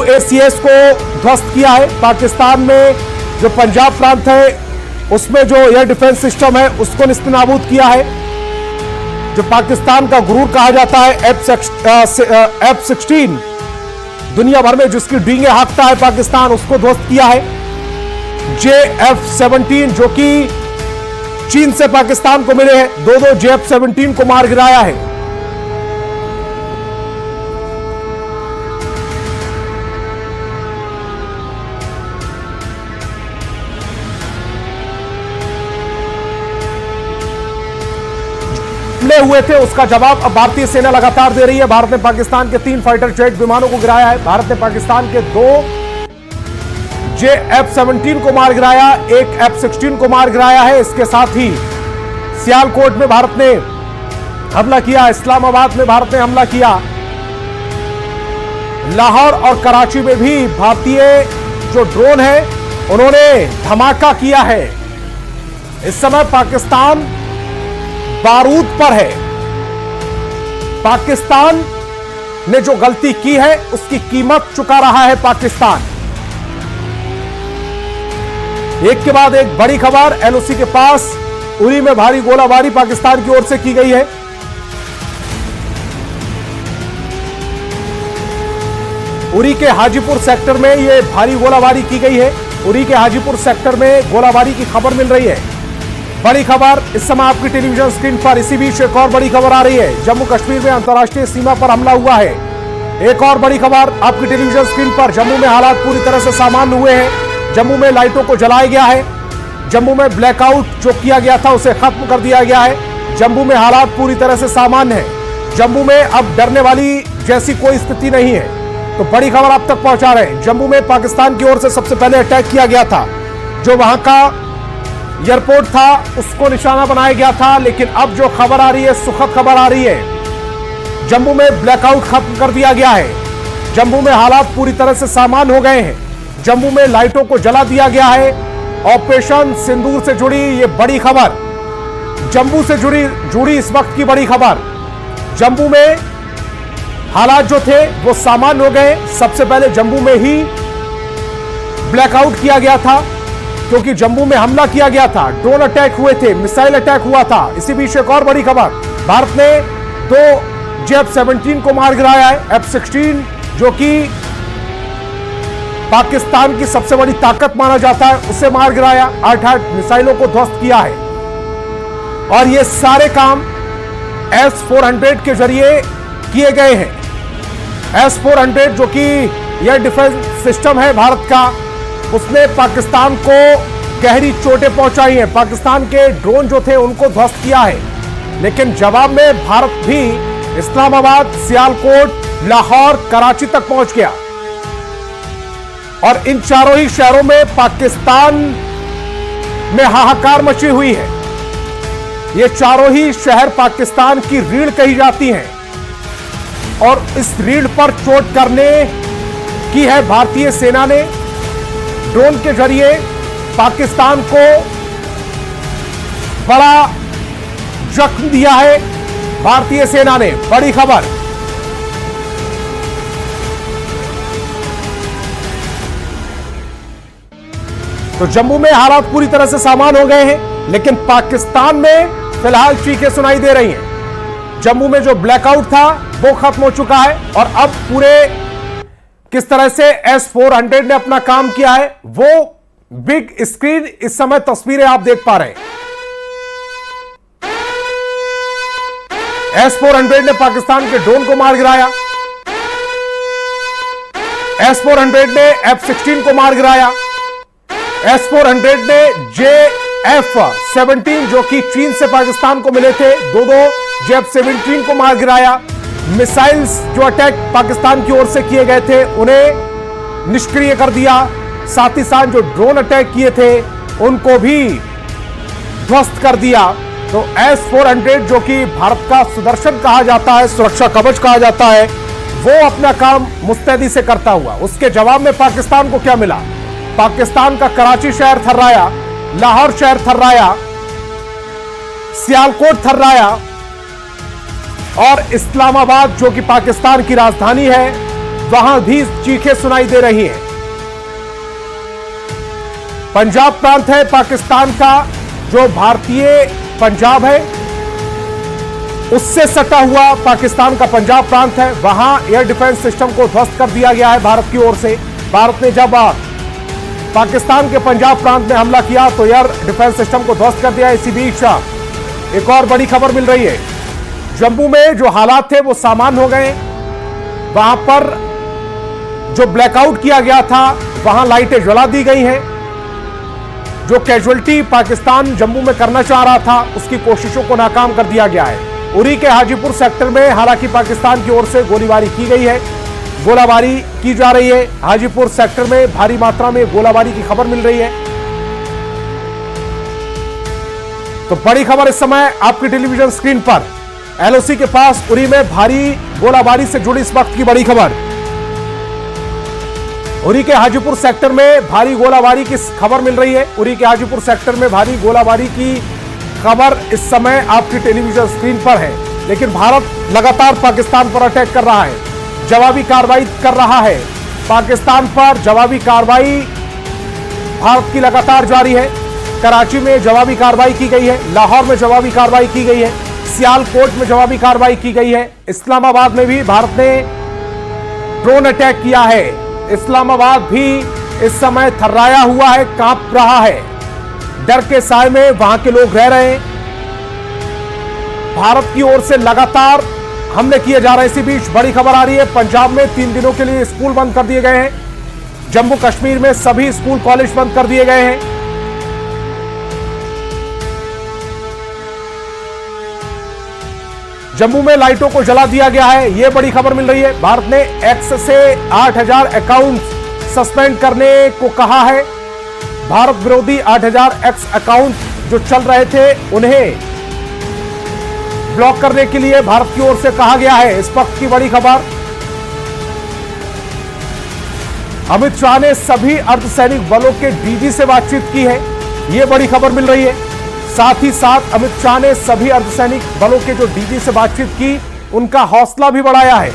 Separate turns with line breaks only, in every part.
UACS को ध्वस्त किया है। पाकिस्तान में जो पंजाब प्रांत है उसमें जो एयर डिफेंस सिस्टम है उसको निस्तानाबूद किया है। जो पाकिस्तान का गुरूर कहा जाता है F-16 दुनिया भर में जिसकी डींगे हाँकता है पाकिस्तान, उसको ध्वस्त किया है। JF-17 जो कि चीन से पाकिस्तान को मिले हैं, दो JF-17 को मार गिराया है। हुए थे उसका जवाब अब भारतीय सेना लगातार दे रही है। भारत ने पाकिस्तान के 3 फाइटर जेट विमानों को गिराया है। भारत ने पाकिस्तान के 2 JF-17 को मार गिराया, 1 F-16 को मार गिराया है। इसके साथ ही सियालकोट में भारत ने हमला किया, इस्लामाबाद में भारत ने हमला किया, लाहौर और कराची में भी भारतीय जो ड्रोन है उन्होंने धमाका किया है। इस समय पाकिस्तान बारूद पर है। पाकिस्तान ने जो गलती की है उसकी कीमत चुका रहा है पाकिस्तान। एक के बाद एक बड़ी खबर LOC के पास उरी में भारी गोलाबारी पाकिस्तान की ओर से की गई है। उरी के हाजीपुर सेक्टर में यह भारी गोलाबारी की गई है। उरी के हाजीपुर सेक्टर में गोलाबारी की खबर मिल रही है। बड़ी खबर इस समय आपकी टेलीविजन स्क्रीन पर। इसी बीच एक और बड़ी खबर आ रही है। जम्मू कश्मीर में अंतर्राष्ट्रीय सीमा पर हमला हुआ है। एक और बड़ी खबर आपकी टेलीविजन स्क्रीन पर। जम्मू में हालात पूरी तरह से सामान्य हुए हैं। जम्मू में लाइटों को जलाया गया है। जम्मू में ब्लैकआउट जो किया गया था उसे खत्म कर दिया गया है। जम्मू में हालात पूरी तरह से सामान्य है। जम्मू में अब डरने वाली जैसी कोई स्थिति नहीं है। तो बड़ी खबर आप तक पहुंचा रहे हैं। जम्मू में पाकिस्तान की ओर से सबसे पहले अटैक किया गया था। जो वहां का एयरपोर्ट था उसको निशाना बनाया गया था। लेकिन अब जो खबर आ रही है, सुखद खबर आ रही है। जम्मू में ब्लैकआउट खत्म कर दिया गया है। जम्मू में हालात पूरी तरह से सामान्य हो गए हैं। जम्मू में लाइटों को जला दिया गया है। ऑपरेशन सिंदूर से जुड़ी ये बड़ी खबर, जम्मू से जुड़ी इस वक्त की बड़ी खबर। जम्मू में हालात जो थे वो सामान्य हो गए। सबसे पहले जम्मू में ही ब्लैकआउट किया गया था क्योंकि जम्मू में हमला किया गया था, ड्रोन अटैक हुए थे, मिसाइल अटैक हुआ था। इसी बीच एक और बड़ी खबर, भारत ने 2 JF-17 को मार गिराया है। F-16 जो कि पाकिस्तान की सबसे बड़ी ताकत माना जाता है उसे मार गिराया, 8 मिसाइलों को ध्वस्त किया है। और ये सारे काम S-400 के जरिए किए गए हैं। S-400 जो कि एयर डिफेंस सिस्टम है भारत का, उसने पाकिस्तान को गहरी चोटें पहुंचाई हैं। पाकिस्तान के ड्रोन जो थे उनको ध्वस्त किया है। लेकिन जवाब में भारत भी इस्लामाबाद, सियालकोट, लाहौर, कराची तक पहुंच गया। और इन चारों ही शहरों में पाकिस्तान में हाहाकार मची हुई है। ये चारों ही शहर पाकिस्तान की रीढ़ कही जाती हैं। और इस रीढ़ पर चोट करने की है भारतीय सेना ने। ड्रोन के जरिए पाकिस्तान को बड़ा जख्म दिया है भारतीय सेना ने। बड़ी खबर, तो जम्मू में हालात पूरी तरह से सामान्य हो गए हैं। लेकिन पाकिस्तान में फिलहाल चीखें सुनाई दे रही हैं। जम्मू में जो ब्लैकआउट था वो खत्म हो चुका है। और अब पूरे किस तरह से S-400 ने अपना काम किया है वो बिग स्क्रीन इस समय तस्वीरें आप देख पा रहे हैं। S-400 ने पाकिस्तान के ड्रोन को मार गिराया। S-400 ने F-16 को मार गिराया। S-400 ने JF-17 जो कि चीन से पाकिस्तान को मिले थे, 2 JF-17 को मार गिराया। मिसाइल्स जो अटैक पाकिस्तान की ओर से किए गए थे उन्हें निष्क्रिय कर दिया। साथ ही साथ जो ड्रोन अटैक किए थे उनको भी ध्वस्त कर दिया। तो S-400 जो कि भारत का सुदर्शन कहा जाता है, सुरक्षा कवच कहा जाता है, वो अपना काम मुस्तैदी से करता हुआ, उसके जवाब में पाकिस्तान को क्या मिला? पाकिस्तान का कराची शहर थर्राया, लाहौर शहर थर्राया, सियालकोट थर्राया और इस्लामाबाद जो कि पाकिस्तान की राजधानी है वहां भी चीखें सुनाई दे रही हैं। पंजाब प्रांत है पाकिस्तान का, जो भारतीय पंजाब है उससे सटा हुआ पाकिस्तान का पंजाब प्रांत है। वहां एयर डिफेंस सिस्टम को ध्वस्त कर दिया गया है भारत की ओर से। भारत ने जब पाकिस्तान के पंजाब प्रांत में हमला किया तो एयर डिफेंस सिस्टम को ध्वस्त कर दिया। इसी बीच एक और बड़ी खबर मिल रही है, जम्मू में जो हालात थे वो सामान्य हो गए। वहां पर जो ब्लैकआउट किया गया था वहां लाइटें जला दी गई हैं। जो कैजुअलिटी पाकिस्तान जम्मू में करना चाह रहा था उसकी कोशिशों को नाकाम कर दिया गया है। उरी के हाजीपुर सेक्टर में हालांकि पाकिस्तान की ओर से गोलीबारी की गई है, गोलाबारी की जा रही है। हाजीपुर सेक्टर में भारी मात्रा में गोलाबारी की खबर मिल रही है। तो बड़ी खबर इस समय आपकी टेलीविजन स्क्रीन पर, एलओसी के पास उरी में भारी गोलाबारी से जुड़ी इस वक्त की बड़ी खबर। उरी के हाजीपुर सेक्टर में भारी गोलाबारी की खबर मिल रही है। उरी के हाजीपुर सेक्टर में भारी गोलाबारी की खबर इस समय आपकी टेलीविजन स्क्रीन पर है। लेकिन भारत लगातार पाकिस्तान पर अटैक कर रहा है, जवाबी कार्रवाई कर रहा है। पाकिस्तान पर जवाबी कार्रवाई भारत की लगातार जारी है। कराची में जवाबी कार्रवाई की गई है, लाहौर में जवाबी कार्रवाई की गई है, सियालकोट में जवाबी कार्रवाई की गई है। इस्लामाबाद में भी भारत ने ड्रोन अटैक किया है। इस्लामाबाद भी इस समय थर्राया हुआ है, कांप रहा है। डर के साए में वहां के लोग रह रहे हैं। भारत की ओर से लगातार हमले किए जा रहे हैं। इसी बीच बड़ी खबर आ रही है, पंजाब में 3 दिनों के लिए स्कूल बंद कर दिए गए हैं। जम्मू कश्मीर में सभी स्कूल कॉलेज बंद कर दिए गए हैं। जम्मू में लाइटों को जला दिया गया है, यह बड़ी खबर मिल रही है। भारत ने एक्स से 8000 अकाउंट सस्पेंड करने को कहा है। भारत विरोधी 8000 एक्स अकाउंट जो चल रहे थे उन्हें ब्लॉक करने के लिए भारत की ओर से कहा गया है। इस वक्त की बड़ी खबर, अमित शाह ने सभी अर्धसैनिक बलों के डीजी से बातचीत की है, यह बड़ी खबर मिल रही है। साथ ही साथ अमित शाह ने सभी अर्धसैनिक बलों के जो डीजी से बातचीत की उनका हौसला भी बढ़ाया है।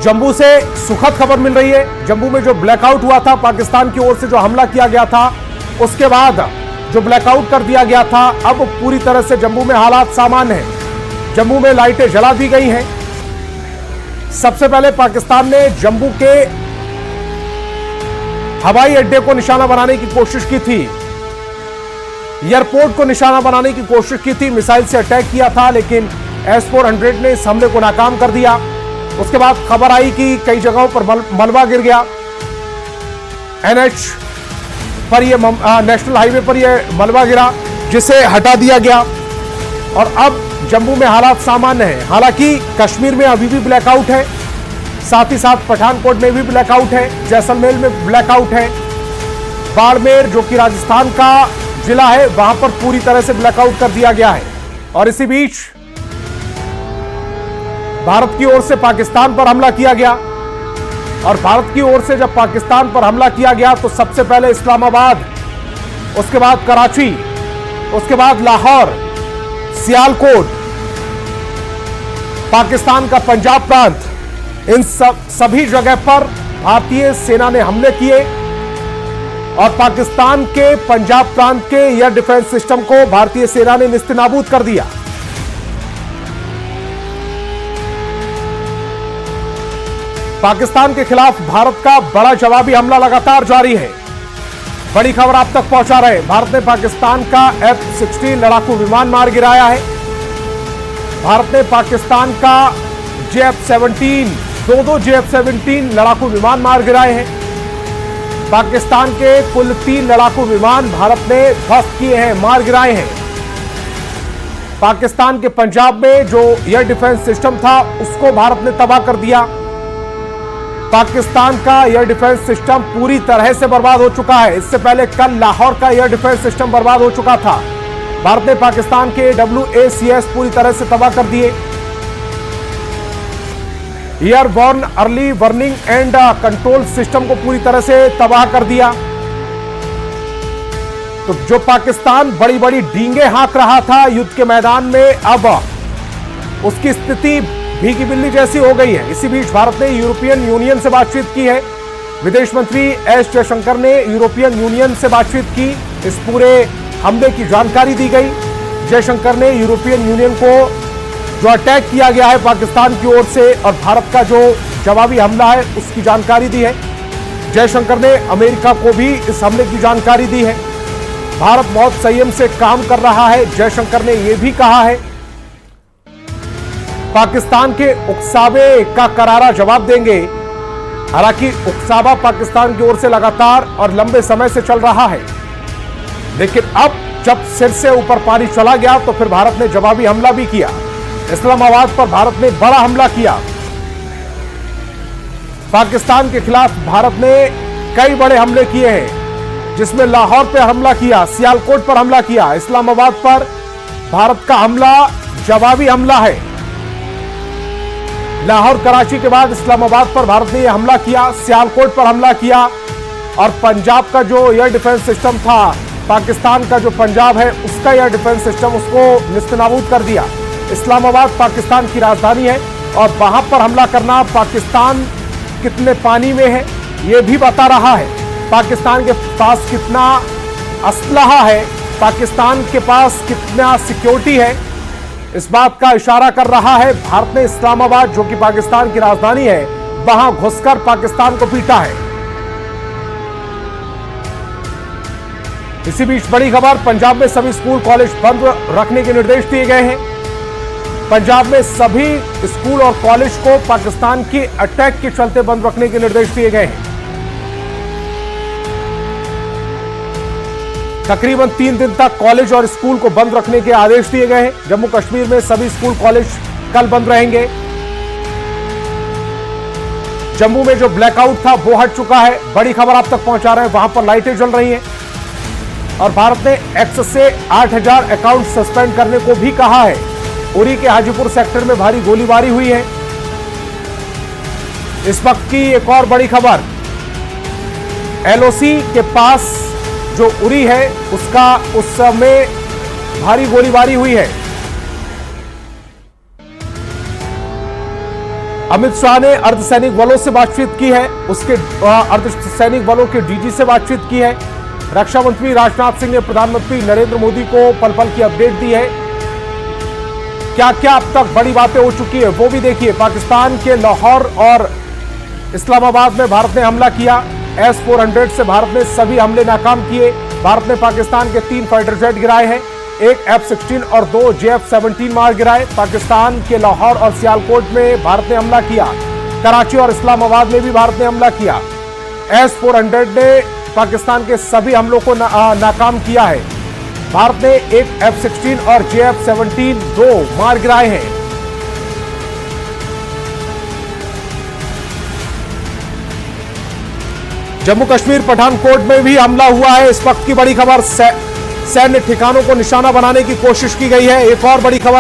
जम्मू से सुखद खबर मिल रही है। जम्मू में जो ब्लैकआउट हुआ था, पाकिस्तान की ओर से जो हमला किया गया था उसके बाद जो ब्लैकआउट कर दिया गया था, अब पूरी तरह से जम्मू में हालात सामान्य हैं। जम्मू में लाइटें जला दी गई हैं। सबसे पहले पाकिस्तान ने जम्मू के हवाई अड्डे को निशाना बनाने की कोशिश की थी, एयरपोर्ट को निशाना बनाने की कोशिश की थी, मिसाइल से अटैक किया था, लेकिन S-400 ने इस हमले को नाकाम कर दिया। उसके बाद खबर आई कि कई जगहों पर मलबा गिर गया। NH पर यह नेशनल हाईवे पर यह मलबा गिरा, जिसे हटा दिया गया और अब जम्मू में हालात सामान्य हैं। हालांकि कश्मीर में अभी भी ब्लैकआउट है, साथ ही साथ पठानकोट में भी ब्लैकआउट है, जैसलमेर में ब्लैकआउट है, बाड़मेर जो कि राजस्थान का जिला है वहां पर पूरी तरह से ब्लैकआउट कर दिया गया है। और इसी बीच भारत की ओर से पाकिस्तान पर हमला किया गया और भारत की ओर से जब पाकिस्तान पर हमला किया गया तो सबसे पहले इस्लामाबाद, उसके बाद कराची, उसके बाद लाहौर, सियालकोट, पाकिस्तान का पंजाब प्रांत, इन सभी जगह पर भारतीय सेना ने हमले किए और पाकिस्तान के पंजाब प्रांत के एयर डिफेंस सिस्टम को भारतीय सेना ने निस्तेनाबूद कर दिया। पाकिस्तान के खिलाफ भारत का बड़ा जवाबी हमला लगातार जारी है। बड़ी खबर आप तक पहुंचा रहे हैं। भारत ने पाकिस्तान का F-16 लड़ाकू विमान मार गिराया है। भारत ने पाकिस्तान का JF-17, दो JF-17 लड़ाकू विमान मार गिराए हैं। पाकिस्तान के कुल 3 लड़ाकू विमान भारत ने ध्वस्त किए हैं, मार गिराए हैं। पाकिस्तान के पंजाब में जो एयर डिफेंस सिस्टम था उसको भारत ने तबाह कर दिया। पाकिस्तान का एयर डिफेंस सिस्टम पूरी तरह से बर्बाद हो चुका है। इससे पहले कल लाहौर का एयर डिफेंस सिस्टम बर्बाद हो चुका था। भारत ने पाकिस्तान के WACS पूरी तरह से तबाह कर दिए। Airborne early warning and control system को पूरी तरह से तबाह कर दिया। तो जो पाकिस्तान बड़ी बड़ी डींगे हाँक रहा था युद्ध के मैदान में, अब उसकी स्थिति भीगी बिल्ली जैसी हो गई है। इसी बीच भारत ने यूरोपियन यूनियन से बातचीत की है। विदेश मंत्री एस जयशंकर ने यूरोपियन यूनियन से बातचीत की। इस पूरे हमले की जानकारी दी गई। जयशंकर ने यूरोपियन यूनियन को जो अटैक किया गया है पाकिस्तान की ओर से और भारत का जो जवाबी हमला है उसकी जानकारी दी है। जयशंकर ने अमेरिका को भी इस हमले की जानकारी दी है। भारत बहुत संयम से काम कर रहा है। जयशंकर ने यह भी कहा है पाकिस्तान के उकसावे का करारा जवाब देंगे। हालांकि उकसावा पाकिस्तान की ओर से लगातार और लंबे समय से चल रहा है, लेकिन अब जब सिर से ऊपर पानी चला गया तो फिर भारत ने जवाबी हमला भी किया। इस्लामाबाद पर भारत ने बड़ा हमला किया। पाकिस्तान के खिलाफ भारत ने कई बड़े हमले किए हैं, जिसमें लाहौर पर हमला किया, सियालकोट पर हमला किया। इस्लामाबाद पर भारत का हमला जवाबी हमला है। लाहौर कराची के बाद इस्लामाबाद पर भारत ने यह हमला किया, सियालकोट पर हमला किया और पंजाब का जो एयर डिफेंस सिस्टम था, पाकिस्तान का जो पंजाब है उसका एयर डिफेंस सिस्टम, उसको निस्तनाबूद कर दिया। इस्लामाबाद पाकिस्तान की राजधानी है और वहां पर हमला करना पाकिस्तान कितने पानी में है यह भी बता रहा है। पाकिस्तान के पास कितना असलहा है, पाकिस्तान के पास कितना सिक्योरिटी है, इस बात का इशारा कर रहा है। भारत ने इस्लामाबाद, जो कि पाकिस्तान की राजधानी है, वहां घुसकर पाकिस्तान को पीटा है। इसी बीच बड़ी खबर, पंजाब में सभी स्कूल कॉलेज बंद रखने के निर्देश दिए गए हैं। पंजाब में सभी स्कूल और कॉलेज को पाकिस्तान के अटैक के चलते बंद रखने के निर्देश दिए गए हैं। तकरीबन 3 दिन तक कॉलेज और स्कूल को बंद रखने के आदेश दिए गए हैं। जम्मू कश्मीर में सभी स्कूल कॉलेज कल बंद रहेंगे। जम्मू में जो ब्लैकआउट था वो हट चुका है। बड़ी खबर आप तक पहुंचा रहे हैं, वहां पर लाइटें जल रही हैं और भारत ने एक्स से 8000 अकाउंट सस्पेंड करने को भी कहा है। उरी के हाजीपुर सेक्टर में भारी गोलीबारी हुई है। इस वक्त की एक और बड़ी खबर, एलओसी के पास जो उरी है उसका उस समय भारी गोलीबारी हुई है। अमित शाह ने अर्धसैनिक बलों से बातचीत की है, उसके अर्धसैनिक बलों के डीजी से बातचीत की है। रक्षा मंत्री राजनाथ सिंह ने प्रधानमंत्री नरेंद्र मोदी को पल पल की अपडेट दी है। क्या क्या अब तक बड़ी बातें हो चुकी है वो भी देखिए। पाकिस्तान के लाहौर और इस्लामाबाद में भारत ने हमला किया। S-400 से भारत ने सभी हमले नाकाम किए। भारत ने पाकिस्तान के 3 फाइटर जेट गिराए हैं, 1 F-16 और 2 JF-17 मार गिराए। पाकिस्तान के लाहौर और सियालकोट में भारत ने हमला किया। कराची और इस्लामाबाद में भी भारत ने हमला किया। S-400 ने पाकिस्तान के सभी हमलों को नाकाम किया है। भारत ने 1 F-16 और JF-17 2 मार गिराए हैं। जम्मू कश्मीर पठानकोट में भी हमला हुआ है। इस वक्त की बड़ी खबर, सैन्य ठिकानों को निशाना बनाने की कोशिश की गई है। एक और बड़ी खबर